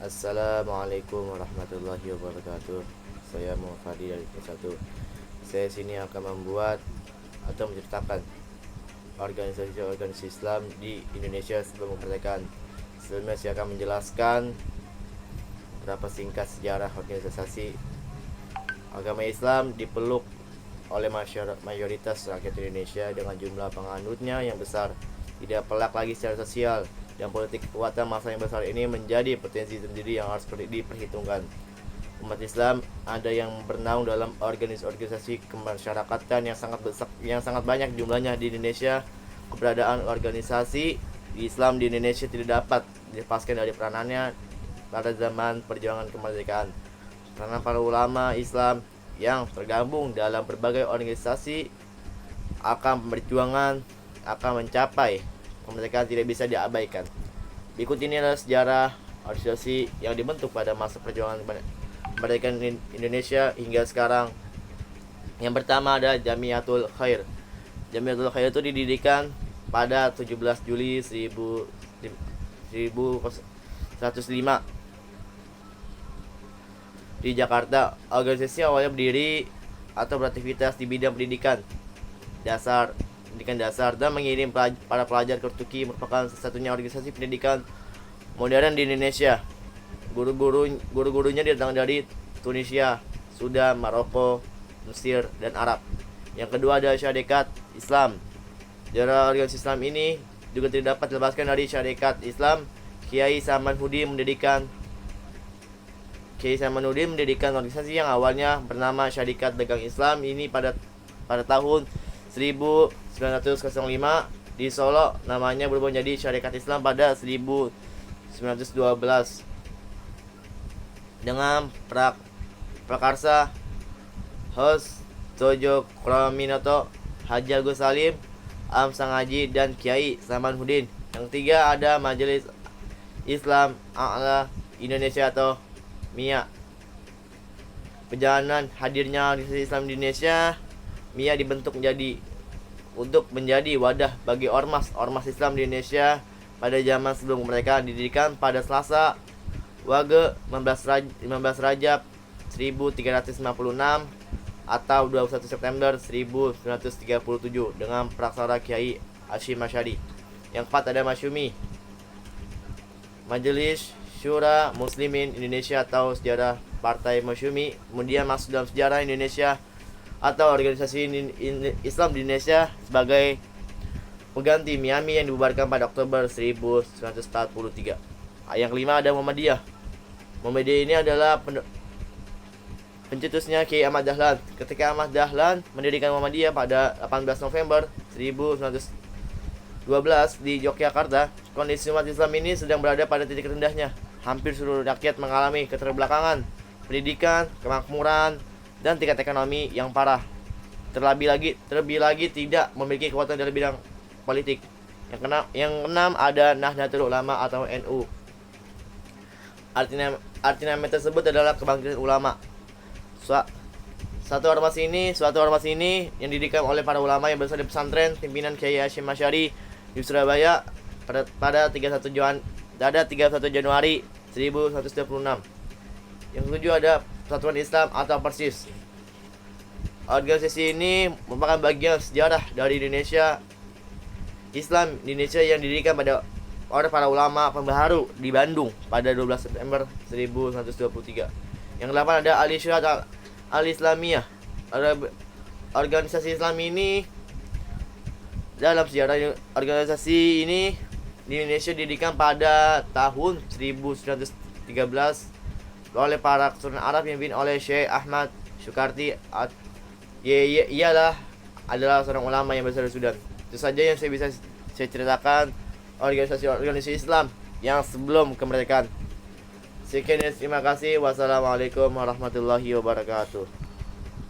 Assalamualaikum warahmatullahi wabarakatuh. Saya Muhammad Fadi dari Satu. Saya sini akan membuat atau menceritakan organisasi-organisasi Islam di Indonesia sebelum kemerdekaan. Sebelumnya saya akan menjelaskan berapa singkat sejarah organisasi agama Islam dipeluk oleh mayoritas rakyat Indonesia dengan jumlah penganutnya yang besar. Tidak pelak lagi secara sosial dan politik. Kekuatan massa yang besar ini menjadi potensi sendiri yang harus diperhitungkan. Umat Islam ada yang bernaung dalam organisasi kemasyarakatan yang sangat banyak jumlahnya di Indonesia. Keberadaan organisasi Islam di Indonesia tidak dapat dilepaskan dari peranannya pada zaman perjuangan kemerdekaan. Karena para ulama Islam yang tergabung dalam berbagai organisasi akan perjuangan akan mencapai kemerdekaan tidak bisa diabaikan. Berikut ini adalah sejarah organisasi yang dibentuk pada masa perjuangan kemerdekaan Indonesia hingga sekarang. Yang pertama ada Jamiatul Khair. Jamiatul Khair itu didirikan pada 17 Juli 1105 di Jakarta. Organisasi awalnya berdiri atau beraktivitas di bidang pendidikan dasar dan mengirim para pelajar ke Turki. Merupakan satu-satunya organisasi pendidikan modern di Indonesia. Guru-gurunya datang dari Tunisia, Sudan, Maroko, Mesir, dan Arab. Yang kedua ada Syarikat Islam. Sejarah organisasi Islam ini juga tidak dapat dilepaskan dari Syarikat Islam. Kiai Samanhudin mendirikan organisasi yang awalnya bernama Syarikat Dagang Islam ini pada tahun 1905 di Solo. Namanya berubah menjadi Syarikat Islam pada 1912 dengan prakarsa Hos Tojo Kraminoto, Haji Agus Salim, Am Sangaji, dan Kiai Samanhudin. Yang ketiga ada Majelis Islam A'la Indonesia atau MIA. Perjalanan hadirnya organisasi Islam di Indonesia, MIA dibentuk untuk menjadi wadah bagi ormas Islam di Indonesia pada zaman sebelum kemerdekaan. Didirikan pada Selasa Wage 15 Rajab 1356 atau 21 September 1937 dengan praksara Kiai Hashim Asy'ari. Yang keempat ada Masyumi, Majelis Syura Muslimin Indonesia atau sejarah Partai Masyumi. Kemudian masuk dalam sejarah Indonesia atau organisasi Islam di Indonesia sebagai pengganti Miami yang dibubarkan pada Oktober 1943. Yang kelima ada Muhammadiyah. Muhammadiyah ini adalah pencetusnya Kiai Ahmad Dahlan. Ketika Ahmad Dahlan mendirikan Muhammadiyah pada 18 November 1912 di Yogyakarta, kondisi umat Islam ini sedang berada pada titik rendahnya. Hampir seluruh rakyat mengalami keterbelakangan, pendidikan, kemakmuran, dan tingkat ekonomi yang parah. Terlebih lagi tidak memiliki kekuatan dalam bidang politik. Yang keenam ada Nahdlatul Ulama atau NU. Arti nama tersebut adalah kebangkitan ulama. Suatu ormas ini yang didirikan oleh para ulama yang berasal dari pesantren pimpinan Kiai Hashim Asy'ari di Surabaya pada 31 Januari 1926. Yang ketujuh ada Persatuan Islam atau Persis. Organisasi ini merupakan bagian sejarah dari Islam di Indonesia yang didirikan oleh para ulama pembaharu di Bandung pada 12 September 1923. Yang delapan ada Al-Irsyadah Al-Islamiyah. Organisasi Islam ini dalam sejarah organisasi ini di Indonesia didirikan pada tahun 1913 oleh para keturunan Arab yang dipimpin oleh Syekh Ahmad Syukarti. Adalah seorang ulama yang berasal dari Sudan. Itu saja yang saya ceritakan organisasi Islam yang sebelum kemerdekaan. Sekian, terima kasih. Wassalamualaikum warahmatullahi wabarakatuh.